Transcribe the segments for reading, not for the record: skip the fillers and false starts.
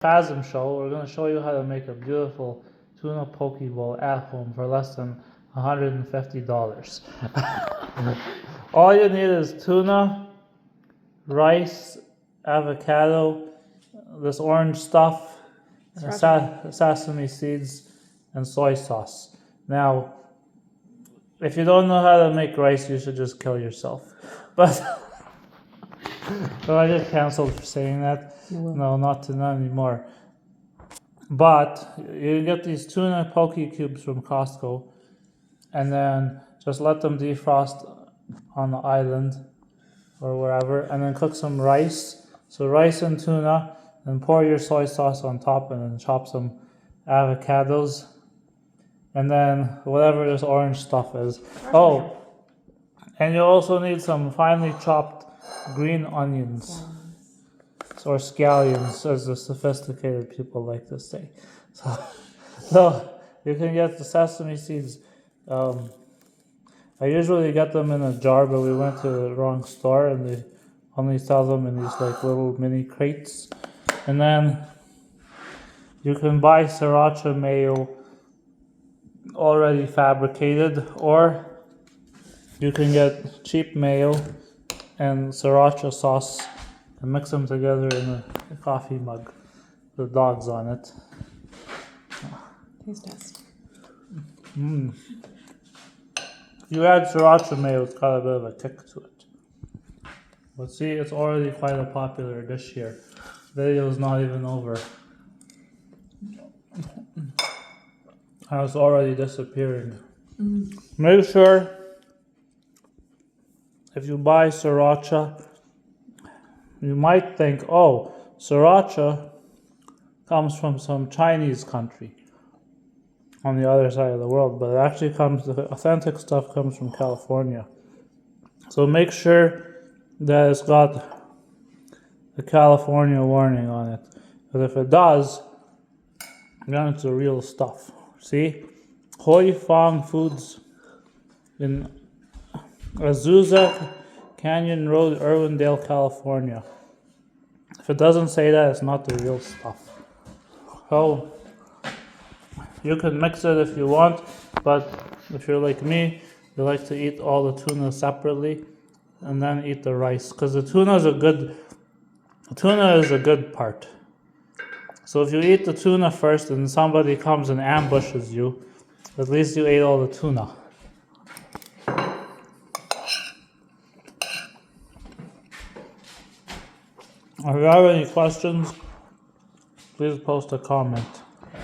Phasm show, we're going to show you how to make a beautiful tuna poke bowl at home for less than $150. All you need is tuna, rice, avocado, this orange stuff, sesame seeds, and soy sauce. Now, if you don't know how to make rice, you should just kill yourself. But so I just canceled for saying that. No, not anymore. But you get these tuna poke cubes from Costco, and then just let them defrost on the island or wherever, and then cook some rice. So rice and tuna, and pour your soy sauce on top, and then chop some avocados, and then whatever this orange stuff is. Oh, and you also need some finely chopped green onions. Or scallions, as the sophisticated people like to say. So you can get the sesame seeds. I usually get them in a jar, but we went to the wrong store and they only sell them in these like little mini crates. And then you can buy sriracha mayo already fabricated, or you can get cheap mayo and sriracha sauce and mix them together in a coffee mug with dogs on it. Taste test. If you add sriracha mayo, it's got a bit of a kick to it. But see, it's already quite a popular dish here. The video's not even over. And it's already disappearing. Make sure if you buy sriracha, you might think, oh, sriracha comes from some Chinese country on the other side of the world, but it actually the authentic stuff comes from California. So make sure that it's got the California warning on it. Because if it does, then it's the real stuff. See? Hoi Fong Foods in Azusa Canyon Road, Irwindale, California. If it doesn't say that, it's not the real stuff. So you can mix it if you want, but if you're like me, you like to eat all the tuna separately and then eat the rice, because the tuna is a good part. So if you eat the tuna first and somebody comes and ambushes you, at least you ate all the tuna. If you have any questions, please post a comment.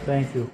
Thank you.